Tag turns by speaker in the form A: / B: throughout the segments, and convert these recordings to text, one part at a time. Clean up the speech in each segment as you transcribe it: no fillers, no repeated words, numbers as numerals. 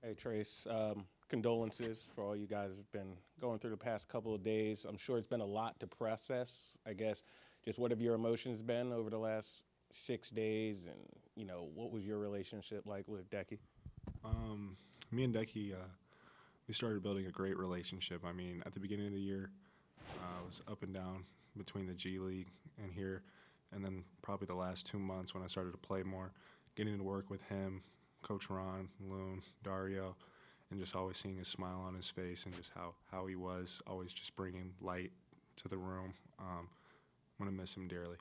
A: Hey, Trace. Condolences for all you guys have been going through the past couple of days. I'm sure it's been a lot to process. I guess just what have your emotions been over the last 6 days, and what was your relationship like with Decky?
B: Um, Me and Decky, we started building a great relationship. I mean, at the beginning of the year, I was up and down between the G League and here, and then probably the last 2 months when I started to play more, getting to work with him, Coach Ron, Loon, Dario, and just always seeing his smile on his face and just how he was, always just bringing light to the room. I'm going to miss him dearly.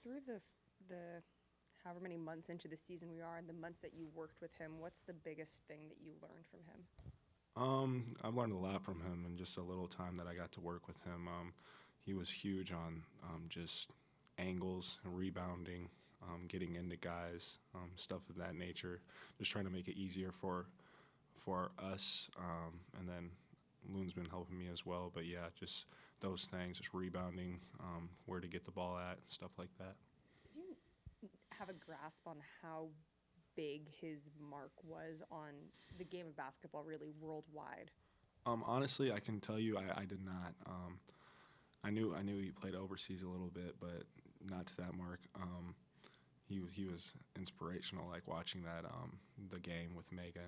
C: Through the however many months into the season we are, and the months that you worked with him, what's the biggest thing that you learned from him?
B: I've learned a lot from him in just a little time that I got to work with him. He was huge on just angles and rebounding, getting into guys, stuff of that nature. Just trying to make it easier for us. And then Loon's been helping me as well. But yeah, just those things, just rebounding, where to get the ball at, stuff like that.
C: Did you have a grasp on how big his mark was on the game of basketball, really worldwide?
B: Honestly, I can tell you I did not. I knew he played overseas a little bit, but not to that mark. He was inspirational, like watching that the game with Mega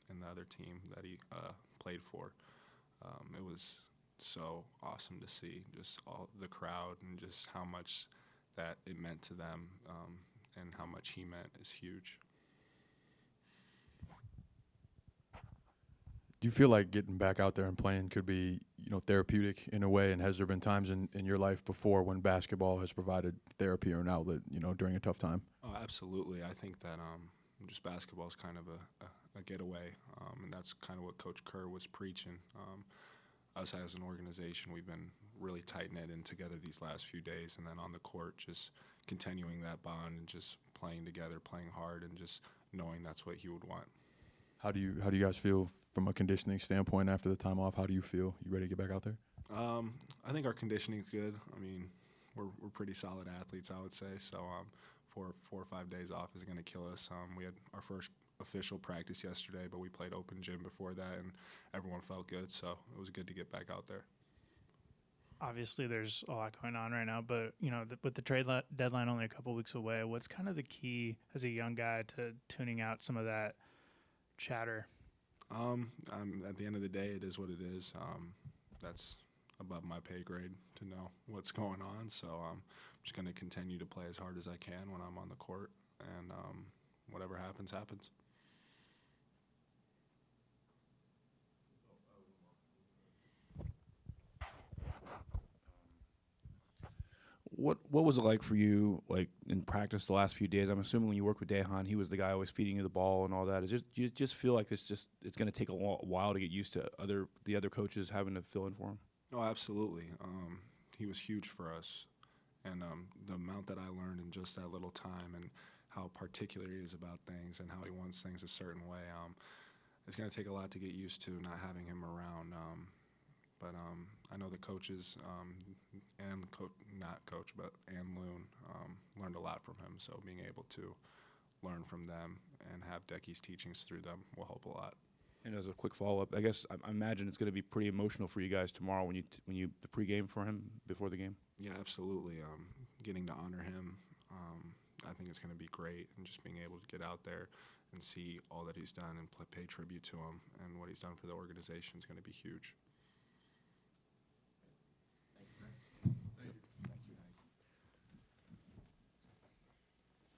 B: and the other team that he played for. It was so awesome to see just all the crowd and just how much that it meant to them, and how much he meant is huge.
D: Do you feel like getting back out there and playing could be, therapeutic in a way? And has there been times in your life before when basketball has provided therapy or an outlet, during a tough time?
B: Oh, absolutely. I think that just basketball is kind of a getaway, and that's kind of what Coach Kerr was preaching. Us as an organization, we've been really tight knit in together these last few days, and then on the court, just continuing that bond and just playing together, playing hard, and just knowing that's what he would want.
D: How do you guys feel from a conditioning standpoint after the time off? How do you feel? You ready to get back out there?
B: I think our conditioning's good. I mean, we're pretty solid athletes, I would say. So 4 or 5 days off is going to kill us. We had our first official practice yesterday, but we played open gym before that, and everyone felt good. So it was good to get back out there.
E: Obviously there's a lot going on right now, but with the deadline only a couple weeks away, what's kind of the key as a young guy to tuning out some of that chatter?
B: At the end of the day, it is what it is. That's above my pay grade to know what's going on. So I'm just going to continue to play as hard as I can when I'm on the court, and whatever happens, happens.
F: What was it like for you, like in practice the last few days? I'm assuming when you work with Dejan, he was the guy always feeding you the ball and all that. Is just you just feel like it's going to take a while to get used to the other coaches having to fill in for him.
B: Oh, absolutely. He was huge for us, and the amount that I learned in just that little time, and how particular he is about things, and how he wants things a certain way. It's going to take a lot to get used to not having him around. But I know the coaches, and not coach, but and Loon, learned a lot from him. So being able to learn from them and have Decky's teachings through them will help a lot.
F: And as a quick follow up, I guess I imagine it's going to be pretty emotional for you guys tomorrow when you the pregame for him before the game.
B: Yeah, absolutely. Getting to honor him, I think it's going to be great, and just being able to get out there and see all that he's done and pay tribute to him and what he's done for the organization is going to be huge.